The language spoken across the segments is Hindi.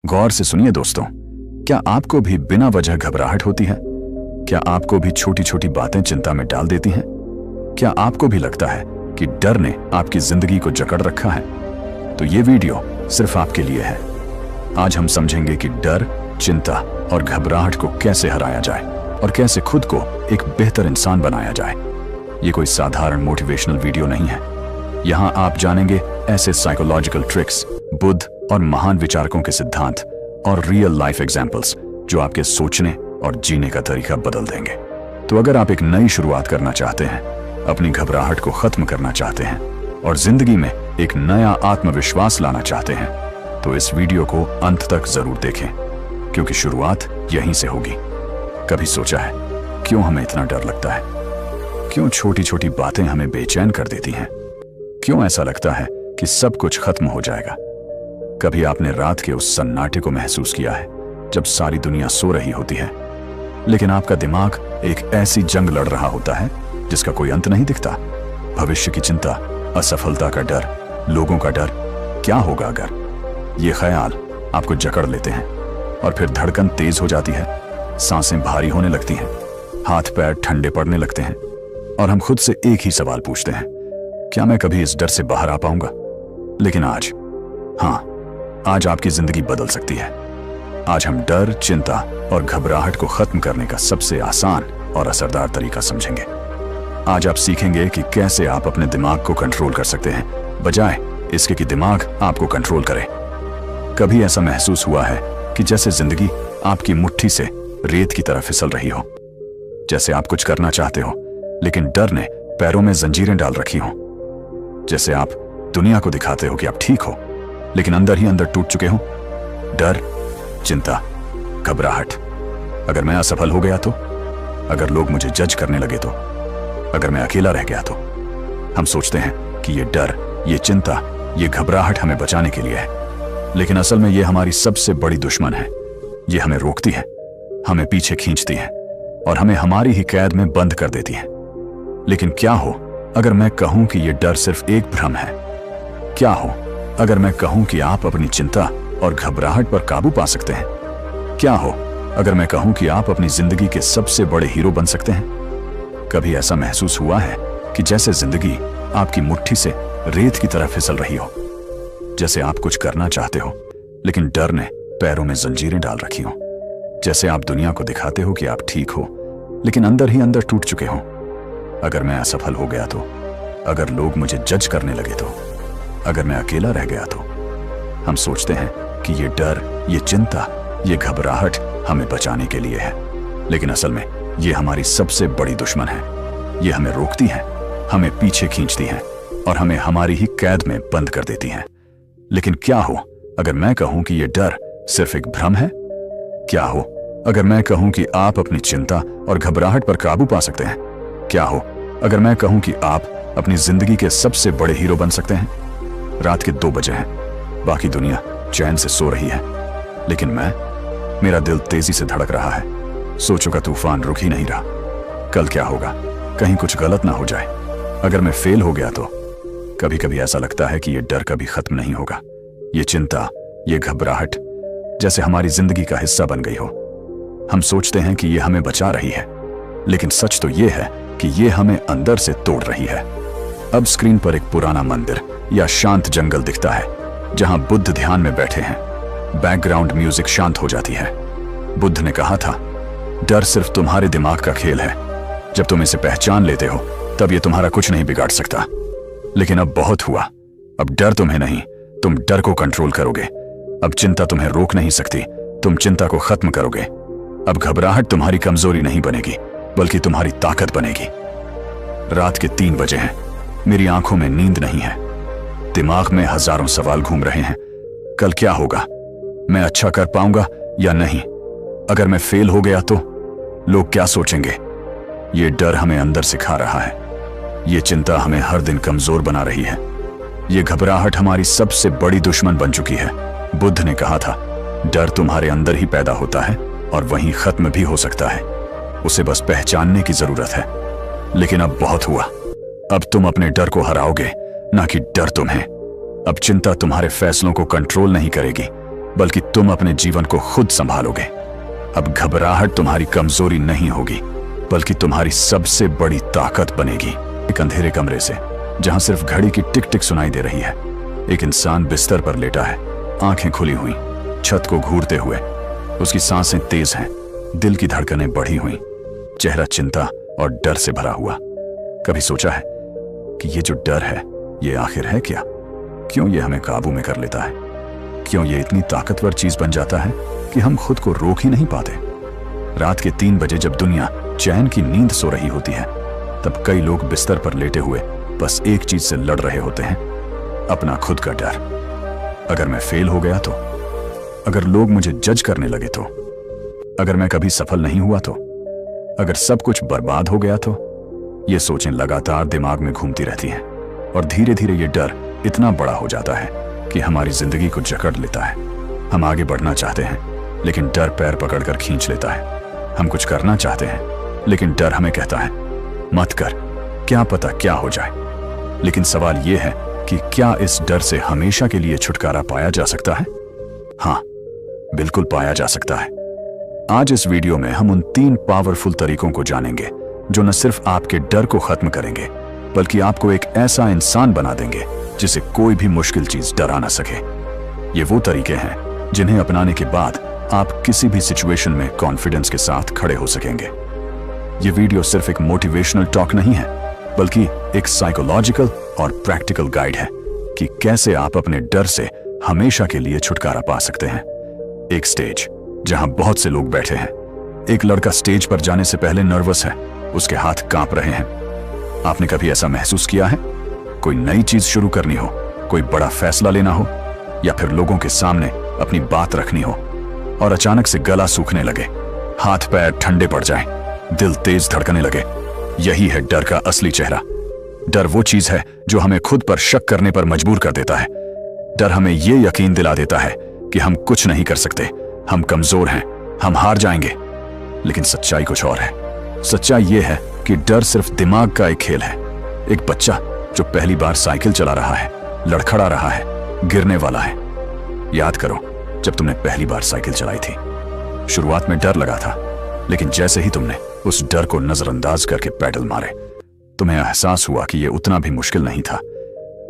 गौर से सुनिए दोस्तों, क्या आपको भी बिना वजह घबराहट होती है? क्या आपको भी छोटी छोटी बातें चिंता में डाल देती हैं? क्या आपको भी लगता है कि डर ने आपकी जिंदगी को जकड़ रखा है? तो ये वीडियो सिर्फ आपके लिए है। आज हम समझेंगे कि डर, चिंता और घबराहट को कैसे हराया जाए और कैसे खुद को एक बेहतर इंसान बनाया जाए। ये कोई साधारण मोटिवेशनल वीडियो नहीं है। यहाँ आप जानेंगे ऐसे साइकोलॉजिकल ट्रिक्स, बुद्ध और महान विचारकों के सिद्धांत और रियल लाइफ एग्जाम्पल्स जो आपके सोचने और जीने का तरीका बदल देंगे। तो अगर आप एक नई शुरुआत करना चाहते हैं, अपनी घबराहट को खत्म करना चाहते हैं और जिंदगी में एक नया आत्मविश्वास लाना चाहते हैं, तो इस वीडियो को अंत तक जरूर देखें, क्योंकि शुरुआत यहीं से होगी। कभी सोचा है क्यों हमें इतना डर लगता है? क्यों छोटी छोटी बातें हमें बेचैन कर देती हैं? क्यों ऐसा लगता है कि सब कुछ खत्म हो जाएगा? कभी आपने रात के उस सन्नाटे को महसूस किया है जब सारी दुनिया सो रही होती है, लेकिन आपका दिमाग एक ऐसी जंग लड़ रहा होता है जिसका कोई अंत नहीं दिखता? भविष्य की चिंता, असफलता का डर, लोगों का डर, क्या होगा अगर? ये ख्याल आपको जकड़ लेते हैं और फिर धड़कन तेज हो जाती है, सांसें भारी होने लगती हैं, हाथ पैर ठंडे पड़ने लगते हैं और हम खुद से एक ही सवाल पूछते हैं, क्या मैं कभी इस डर से बाहर आ पाऊंगा? लेकिन आज, हाँ, आज आपकी जिंदगी बदल सकती है। आज हम डर, चिंता और घबराहट को खत्म करने का सबसे आसान और असरदार तरीका समझेंगे। आज आप सीखेंगे कि कैसे आप अपने दिमाग को कंट्रोल कर सकते हैं, बजाय इसके कि दिमाग आपको कंट्रोल करे। कभी ऐसा महसूस हुआ है कि जैसे जिंदगी आपकी मुट्ठी से रेत की तरह फिसल रही हो? जैसे आप कुछ करना चाहते हो लेकिन डर ने पैरों में जंजीरें डाल रखी हो? जैसे आप दुनिया को दिखाते हो कि आप ठीक हो, लेकिन अंदर ही अंदर टूट चुके हो? डर, चिंता, घबराहट। अगर मैं असफल हो गया तो? अगर लोग मुझे जज करने लगे तो? अगर मैं अकेला रह गया तो? हम सोचते हैं कि ये डर, ये चिंता, ये घबराहट हमें बचाने के लिए है, लेकिन असल में ये हमारी सबसे बड़ी दुश्मन है। ये हमें रोकती है, हमें पीछे खींचती है और हमें हमारी ही कैद में बंद कर देती है। लेकिन क्या हो अगर मैं कहूं कि ये डर सिर्फ एक भ्रम है? क्या हो अगर मैं कहूं कि आप अपनी चिंता और घबराहट पर काबू पा सकते हैं? क्या हो अगर मैं कहूं कि आप अपनी जिंदगी के सबसे बड़े हीरो बन सकते हैं? कभी ऐसा महसूस हुआ है कि जैसे जिंदगी आपकी मुट्ठी से रेत की तरह फिसल रही हो? जैसे आप कुछ करना चाहते हो लेकिन डर ने पैरों में जंजीरें डाल रखी हो? जैसे आप दुनिया को दिखाते हो कि आप ठीक हो, लेकिन अंदर ही अंदर टूट चुके हो? अगर मैं असफल हो गया तो? अगर लोग मुझे जज करने लगे तो? अगर मैं अकेला रह गया तो? हम सोचते हैं कि ये डर, ये चिंता, ये घबराहट हमें बचाने के लिए है, लेकिन असल में ये हमारी सबसे बड़ी दुश्मन है। ये हमें रोकती है, हमें पीछे खींचती है और हमें हमारी ही कैद में बंद कर देती है। लेकिन क्या हो अगर मैं कहूं कि ये डर सिर्फ एक भ्रम है? क्या हो अगर मैं कहूं कि आप अपनी चिंता और घबराहट पर काबू पा सकते हैं? क्या हो अगर मैं कहूं कि आप अपनी जिंदगी के सबसे बड़े हीरो बन सकते हैं? रात के 2 बजे हैं, बाकी दुनिया चैन से सो रही है, लेकिन मेरा दिल तेजी से धड़क रहा है। सोचों का तूफान रुक ही नहीं रहा। कल क्या होगा? कहीं कुछ गलत ना हो जाए। अगर मैं फेल हो गया तो? कभी कभी ऐसा लगता है कि ये डर कभी खत्म नहीं होगा। ये चिंता, ये घबराहट जैसे हमारी जिंदगी का हिस्सा बन गई हो। हम सोचते हैं कि ये हमें बचा रही है, लेकिन सच तो ये है कि ये हमें अंदर से तोड़ रही है। अब स्क्रीन पर एक पुराना मंदिर या शांत जंगल दिखता है जहां बुद्ध ध्यान में बैठे हैं। बैकग्राउंड म्यूजिक शांत हो जाती है। बुद्ध ने कहा था, डर सिर्फ तुम्हारे दिमाग का खेल है। जब तुम इसे पहचान लेते हो तब ये तुम्हारा कुछ नहीं बिगाड़ सकता। लेकिन अब बहुत हुआ। अब डर तुम्हें नहीं, तुम डर को कंट्रोल करोगे। अब चिंता तुम्हें रोक नहीं सकती, तुम चिंता को खत्म करोगे। अब घबराहट तुम्हारी कमजोरी नहीं बनेगी, बल्कि तुम्हारी ताकत बनेगी। रात के 3 बजे हैं, मेरी आंखों में नींद नहीं है, दिमाग में हजारों सवाल घूम रहे हैं। कल क्या होगा? मैं अच्छा कर पाऊंगा या नहीं? अगर मैं फेल हो गया तो? लोग क्या सोचेंगे? ये डर हमें अंदर से खा रहा है। ये चिंता हमें हर दिन कमजोर बना रही है। ये घबराहट हमारी सबसे बड़ी दुश्मन बन चुकी है। बुद्ध ने कहा था, डर तुम्हारे अंदर ही पैदा होता है और वहीं खत्म भी हो सकता है। उसे बस पहचानने की जरूरत है। लेकिन अब बहुत हुआ। अब तुम अपने डर को हराओगे, ना कि डर तुम्हें। अब चिंता तुम्हारे फैसलों को कंट्रोल नहीं करेगी, बल्कि तुम अपने जीवन को खुद संभालोगे। अब घबराहट तुम्हारी कमजोरी नहीं होगी, बल्कि तुम्हारी सबसे बड़ी ताकत बनेगी। एक अंधेरे कमरे से, जहां सिर्फ घड़ी की टिक टिक सुनाई दे रही है, एक इंसान बिस्तर पर लेटा है, आंखें खुली हुई, छत को घूरते हुए। उसकी सांसें तेज हैं, दिल की धड़कनें बढ़ी हुई, चेहरा चिंता और डर से भरा हुआ। कभी सोचा है कि ये जो डर है, ये आखिर है क्या? क्यों ये हमें काबू में कर लेता है? क्यों ये इतनी ताकतवर चीज बन जाता है कि हम खुद को रोक ही नहीं पाते? रात के 3 बजे जब दुनिया चैन की नींद सो रही होती है, तब कई लोग बिस्तर पर लेटे हुए बस एक चीज से लड़ रहे होते हैं, अपना खुद का डर। अगर मैं फेल हो गया तो, अगर लोग मुझे जज करने लगे तो, अगर मैं कभी सफल नहीं हुआ तो, अगर सब कुछ बर्बाद हो गया तो, ये सोचें लगातार दिमाग में घूमती रहती हैं। और धीरे धीरे ये डर इतना बड़ा हो जाता है कि हमारी जिंदगी को जकड़ लेता है। हम आगे बढ़ना चाहते हैं, लेकिन डर पैर पकड़कर खींच लेता है। हम कुछ करना चाहते हैं, लेकिन डर हमें कहता है मत कर, क्या पता क्या हो जाए। लेकिन सवाल यह है कि क्या इस डर से हमेशा के लिए छुटकारा पाया जा सकता है? हाँ, बिल्कुल पाया जा सकता है। आज इस वीडियो में हम उन 3 पावरफुल तरीकों को जानेंगे जो न सिर्फ आपके डर को खत्म करेंगे, बल्कि आपको एक ऐसा इंसान बना देंगे जिसे कोई भी मुश्किल चीज डरा ना सके। ये वो तरीके हैं जिन्हें अपनाने के बाद आप किसी भी सिचुएशन में कॉन्फिडेंस के साथ खड़े हो सकेंगे। ये वीडियो सिर्फ एक मोटिवेशनल टॉक नहीं है, बल्कि एक साइकोलॉजिकल और प्रैक्टिकल गाइड है कि कैसे आप अपने डर से हमेशा के लिए छुटकारा पा सकते हैं। एक स्टेज जहां बहुत से लोग बैठे हैं। एक लड़का स्टेज पर जाने से पहले नर्वस है, उसके हाथ कांप रहे हैं। आपने कभी ऐसा महसूस किया है? कोई नई चीज शुरू करनी हो, कोई बड़ा फैसला लेना हो, या फिर लोगों के सामने अपनी बात रखनी हो, और अचानक से गला सूखने लगे, हाथ पैर ठंडे पड़ जाएं, दिल तेज धड़कने लगे। यही है डर का असली चेहरा। डर वो चीज है जो हमें खुद पर शक करने पर मजबूर कर देता है। डर हमें ये यकीन दिला देता है कि हम कुछ नहीं कर सकते, हम कमजोर हैं, हम हार जाएंगे। लेकिन सच्चाई कुछ और है। सच्चाई ये है कि डर सिर्फ दिमाग का एक खेल है। एक बच्चा जो पहली बार साइकिल चला रहा है, लड़खड़ा रहा है, गिरने वाला है। याद करो जब तुमने पहली बार साइकिल चलाई थी। शुरुआत में डर लगा था, लेकिन जैसे ही तुमने उस डर को नजरअंदाज करके पैडल मारे, तुम्हें एहसास हुआ कि यह उतना भी मुश्किल नहीं था।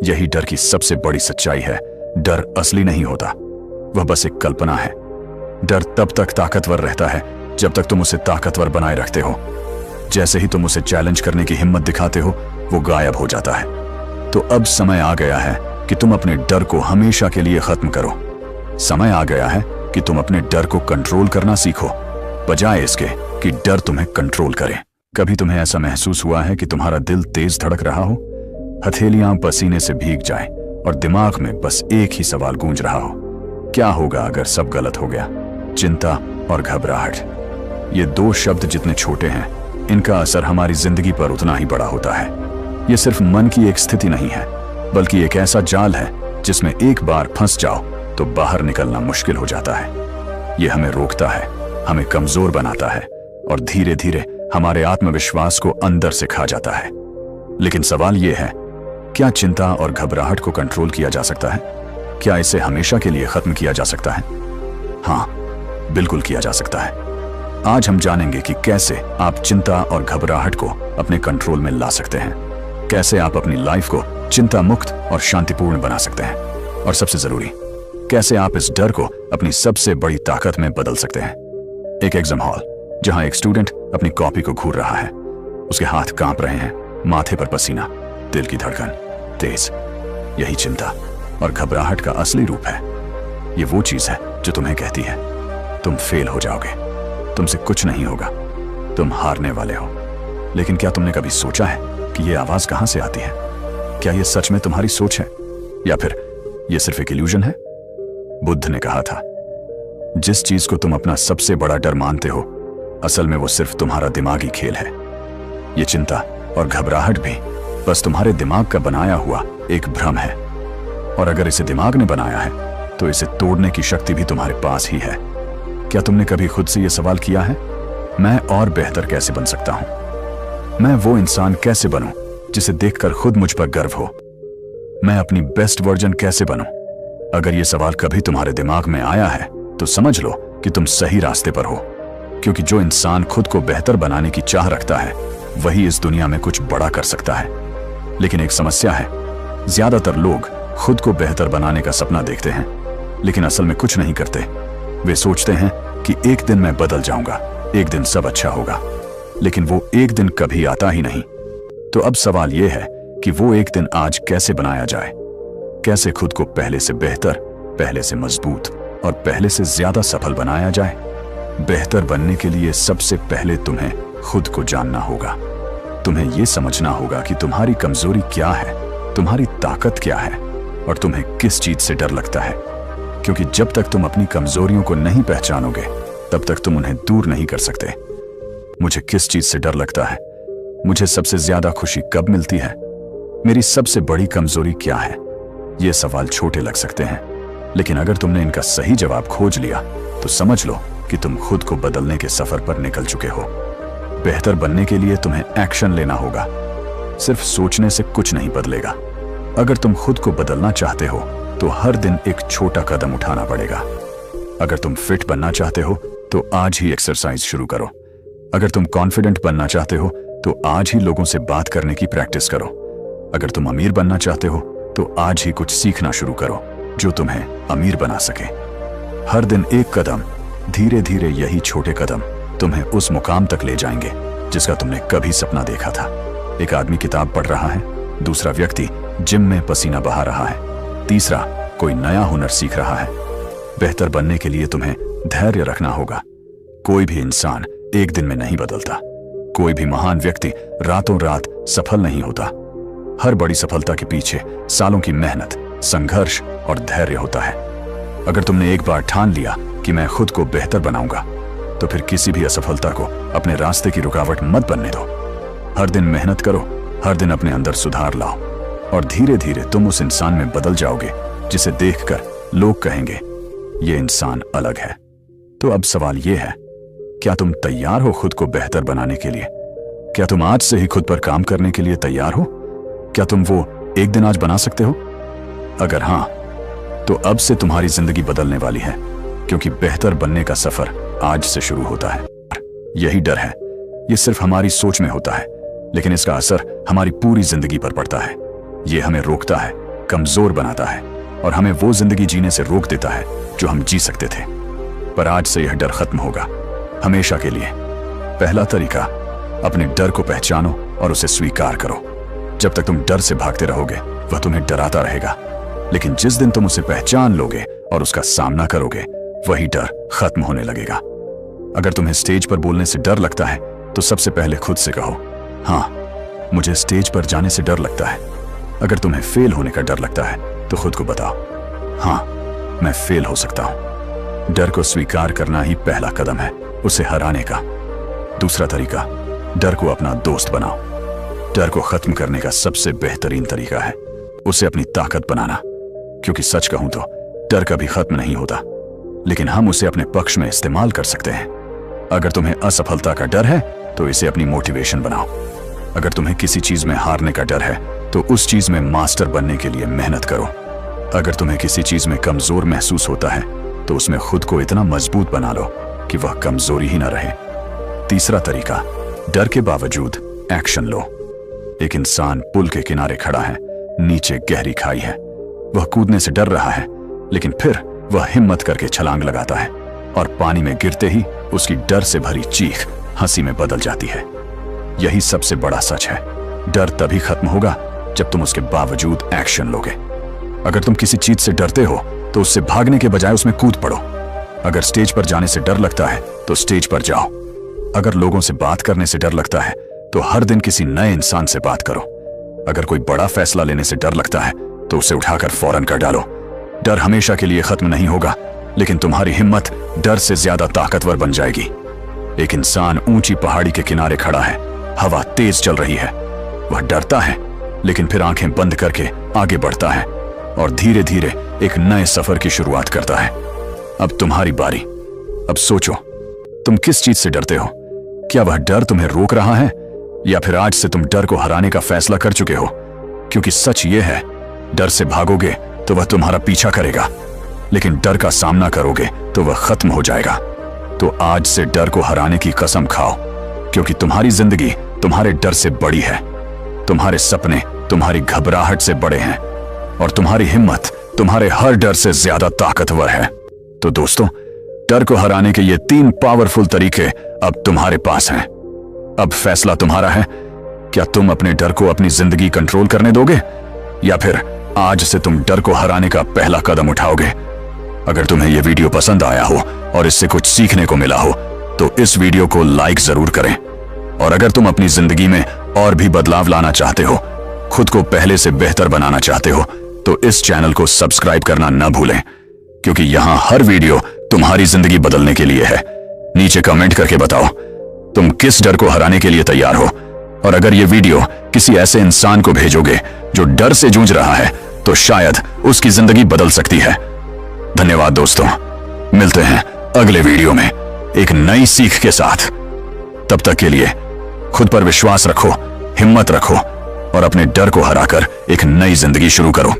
यही डर की सबसे बड़ी सच्चाई है। डर असली नहीं होता, वह बस एक कल्पना है। डर तब तक ताकतवर रहता है जब तक तुम उसे ताकतवर बनाए रखते हो। जैसे ही तुम उसे चैलेंज करने की हिम्मत दिखाते हो, वो गायब हो जाता है। तो अब समय आ गया है कि तुम अपने डर को हमेशा के लिए खत्म करो। समय आ गया है कि तुम अपने डर को कंट्रोल करना सीखो, बजाय इसके कि डर तुम्हें कंट्रोल करे। कभी तुम्हें ऐसा महसूस हुआ है कि तुम्हारा दिल तेज धड़क रहा हो, हथेलियां पसीने से भीग जाए और दिमाग में बस एक ही सवाल गूंज रहा हो, क्या होगा अगर सब गलत हो गया? चिंता और घबराहट, ये 2 शब्द जितने छोटे हैं, इनका असर हमारी जिंदगी पर उतना ही बड़ा होता है। ये सिर्फ मन की एक स्थिति नहीं है, बल्कि एक ऐसा जाल है जिसमें एक बार फंस जाओ तो बाहर निकलना मुश्किल हो जाता है। ये हमें रोकता है, हमें कमजोर बनाता है और धीरे धीरे हमारे आत्मविश्वास को अंदर से खा जाता है। लेकिन सवाल यह है, क्या चिंता और घबराहट को कंट्रोल किया जा सकता है? क्या इसे हमेशा के लिए खत्म किया जा सकता है? हाँ, बिल्कुल किया जा सकता है। आज हम जानेंगे कि कैसे आप चिंता और घबराहट को अपने कंट्रोल में ला सकते हैं, कैसे आप अपनी लाइफ को चिंता मुक्त और शांतिपूर्ण बना सकते हैं, और सबसे जरूरी, कैसे आप इस डर को अपनी सबसे बड़ी ताकत में बदल सकते हैं। एक एग्जाम हॉल जहां एक स्टूडेंट अपनी कॉपी को घूर रहा है, उसके हाथ कांप रहे हैं, माथे पर पसीना, दिल की धड़कन तेज। यही चिंता और घबराहट का असली रूप है। ये वो चीज है जो तुम्हें कहती है तुम फेल हो जाओगे, तुमसे कुछ नहीं होगा, तुम हारने वाले हो। लेकिन क्या तुमने कभी सोचा है कि ये आवाज कहां से आती है? क्या ये सच में तुम्हारी सोच है, या फिर ये सिर्फ एक इल्यूजन है? बुद्ध ने कहा था, जिस चीज को तुम अपना सबसे बड़ा डर मानते हो, असल में वो सिर्फ तुम्हारा दिमागी खेल है। ये चिंता और घबराहट भी बस तुम्हारे दिमाग का बनाया हुआ एक भ्रम है। और अगर इसे दिमाग ने बनाया है, तो इसे तोड़ने की शक्ति भी तुम्हारे पास ही है। क्या तुमने कभी खुद से यह सवाल किया है, मैं और बेहतर कैसे बन सकता हूं? मैं वो इंसान कैसे बनूं जिसे देखकर खुद मुझ पर गर्व हो? मैं अपनी बेस्ट वर्जन कैसे बनूं? अगर ये सवाल कभी तुम्हारे दिमाग में आया है तो समझ लो कि तुम सही रास्ते पर हो, क्योंकि जो इंसान खुद को बेहतर बनाने की चाह रखता है वही इस दुनिया में कुछ बड़ा कर सकता है। लेकिन एक समस्या है, ज्यादातर लोग खुद को बेहतर बनाने का सपना देखते हैं लेकिन असल में कुछ नहीं करते। वे सोचते हैं कि एक दिन मैं बदल जाऊंगा, एक दिन सब अच्छा होगा, लेकिन वो एक दिन कभी आता ही नहीं। तो अब सवाल यह है कि वो एक दिन आज कैसे बनाया जाए, कैसे खुद को पहले से बेहतर, पहले से मजबूत और पहले से ज्यादा सफल बनाया जाए। बेहतर बनने के लिए सबसे पहले तुम्हें खुद को जानना होगा। तुम्हें यह समझना होगा कि तुम्हारी कमजोरी क्या है, तुम्हारी ताकत क्या है और तुम्हें किस चीज से डर लगता है। क्योंकि जब तक तुम अपनी कमजोरियों को नहीं पहचानोगे तब तक तुम उन्हें दूर नहीं कर सकते। मुझे किस चीज से डर लगता है, मुझे सबसे ज्यादा खुशी कब मिलती है, मेरी सबसे बड़ी कमजोरी क्या है, ये सवाल छोटे लग सकते हैं, लेकिन अगर तुमने इनका सही जवाब खोज लिया तो समझ लो कि तुम खुद को बदलने के सफर पर निकल चुके हो। बेहतर बनने के लिए तुम्हें एक्शन लेना होगा। सिर्फ सोचने से कुछ नहीं बदलेगा। अगर तुम खुद को बदलना चाहते हो तो हर दिन एक छोटा कदम उठाना पड़ेगा। अगर तुम फिट बनना चाहते हो तो आज ही एक्सरसाइज शुरू करो। अगर तुम कॉन्फिडेंट बनना चाहते हो तो आज ही लोगों से बात करने की प्रैक्टिस करो। अगर तुम अमीर बनना चाहते हो तो आज ही कुछ सीखना शुरू करो जो तुम्हें अमीर बना सके। हर दिन एक कदम, धीरे धीरे यही छोटे कदम तुम्हें उस मुकाम तक ले जाएंगे जिसका तुमने कभी सपना देखा था। एक आदमी किताब पढ़ रहा है, दूसरा व्यक्ति जिम में पसीना बहा रहा है, तीसरा कोई नया हुनर सीख रहा है। बेहतर बनने के लिए तुम्हें धैर्य रखना होगा। कोई भी इंसान एक दिन में नहीं बदलता। कोई भी महान व्यक्ति रातों रात सफल नहीं होता। हर बड़ी सफलता के पीछे सालों की मेहनत, संघर्ष और धैर्य होता है। अगर तुमने एक बार ठान लिया कि मैं खुद को बेहतर बनाऊंगा तो फिर किसी भी असफलता को अपने रास्ते की रुकावट मत बनने दो। हर दिन मेहनत करो, हर दिन अपने अंदर सुधार लाओ और धीरे धीरे तुम उस इंसान में बदल जाओगे जिसे देखकर लोग कहेंगे ये इंसान अलग है। तो अब सवाल ये है, क्या तुम तैयार हो खुद को बेहतर बनाने के लिए? क्या तुम आज से ही खुद पर काम करने के लिए तैयार हो? क्या तुम वो एक दिन आज बना सकते हो? अगर हां, तो अब से तुम्हारी जिंदगी बदलने वाली है, क्योंकि बेहतर बनने का सफर आज से शुरू होता है। यही डर है, ये सिर्फ हमारी सोच में होता है, लेकिन इसका असर हमारी पूरी जिंदगी पर पड़ता है। ये हमें रोकता है, कमजोर बनाता है और हमें वो जिंदगी जीने से रोक देता है जो हम जी सकते थे। पर आज से यह डर खत्म होगा, हमेशा के लिए। पहला तरीका, अपने डर को पहचानो और उसे स्वीकार करो। जब तक तुम डर से भागते रहोगे वह तुम्हें डराता रहेगा, लेकिन जिस दिन तुम उसे पहचान लोगे और उसका सामना करोगे वही डर खत्म होने लगेगा। अगर तुम्हें स्टेज पर बोलने से डर लगता है तो सबसे पहले खुद से कहो, हाँ मुझे स्टेज पर जाने से डर लगता है। अगर तुम्हें फेल होने का डर लगता है तो खुद को बताओ, हाँ मैं फेल हो सकता हूं। डर को स्वीकार करना ही पहला कदम है उसे हराने का। दूसरा तरीका, डर को अपना दोस्त बनाओ। डर को खत्म करने का सबसे बेहतरीन तरीका है उसे अपनी ताकत बनाना, क्योंकि सच कहूं तो डर कभी खत्म नहीं होता, लेकिन हम उसे अपने पक्ष में इस्तेमाल कर सकते हैं। अगर तुम्हें असफलता का डर है तो इसे अपनी मोटिवेशन बनाओ। अगर तुम्हें किसी चीज में हारने का डर है तो उस चीज में मास्टर बनने के लिए मेहनत करो। अगर तुम्हें किसी चीज में कमजोर महसूस होता है तो उसमें खुद को इतना मजबूत बना लो कि वह कमजोरी ही ना रहे। तीसरा तरीका, डर के बावजूद एक्शन लो। एक इंसान पुल के किनारे खड़ा है, नीचे गहरी खाई है, वह कूदने से डर रहा है, लेकिन फिर वह हिम्मत करके छलांग लगाता है और पानी में गिरते ही उसकी डर से भरी चीख हंसी में बदल जाती है। यही सबसे बड़ा सच है, डर तभी खत्म होगा जब तुम उसके बावजूद एक्शन लोगे। अगर तुम किसी चीज से डरते हो तो उससे भागने के बजाय उसमें कूद पड़ो। अगर स्टेज पर जाने से डर लगता है तो स्टेज पर जाओ। अगर लोगों से बात करने से डर लगता है तो हर दिन किसी नए इंसान से बात करो। अगर कोई बड़ा फैसला लेने से डर लगता है तो उसे उठाकर फौरन कर डालो। डर हमेशा के लिए खत्म नहीं होगा, लेकिन तुम्हारी हिम्मत डर से ज्यादा ताकतवर बन जाएगी। एक इंसान ऊंची पहाड़ी के किनारे खड़ा है, हवा तेज चल रही है, वह डरता है लेकिन फिर आंखें बंद करके आगे बढ़ता है और धीरे धीरे एक नए सफर की शुरुआत करता है। अब तुम्हारी बारी। अब सोचो, तुम किस चीज से डरते हो? क्या वह डर तुम्हें रोक रहा है या फिर आज से तुम डर को हराने का फैसला कर चुके हो? क्योंकि सच ये है, डर से भागोगे तो वह तुम्हारा पीछा करेगा, लेकिन डर का सामना करोगे तो वह खत्म हो जाएगा। तो आज से डर को हराने की कसम खाओ, क्योंकि तुम्हारी जिंदगी तुम्हारे डर से बड़ी है, तुम्हारे सपने तुम्हारी घबराहट से बड़े हैं, और तुम्हारी हिम्मत तुम्हारे हर डर से ज्यादा ताकतवर है। तो दोस्तों, डर को हराने के ये 3 पावरफुल तरीके अब तुम्हारे पास हैं। अब फैसला तुम्हारा है, क्या तुम अपने डर को अपनी जिंदगी कंट्रोल करने दोगे, या फिर आज से तुम डर को हराने का पहला कदम उठाओगे। अगर तुम्हें यह वीडियो पसंद आया हो और इससे कुछ सीखने को मिला हो तो इस वीडियो को लाइक जरूर करें। और अगर तुम अपनी जिंदगी में और भी बदलाव लाना चाहते हो, खुद को पहले से बेहतर बनाना चाहते हो, तो इस चैनल को सब्सक्राइब करना न भूलें, क्योंकि यहां हर वीडियो तुम्हारी जिंदगी बदलने के लिए है। नीचे कमेंट करके बताओ तुम किस डर को हराने के लिए तैयार हो, और अगर यह वीडियो किसी ऐसे इंसान को भेजोगे जो डर से जूझ रहा है तो शायद उसकी जिंदगी बदल सकती है। धन्यवाद दोस्तों, मिलते हैं अगले वीडियो में एक नई सीख के साथ। तब तक के लिए खुद पर विश्वास रखो, हिम्मत रखो और अपने डर को हराकर एक नई जिंदगी शुरू करो।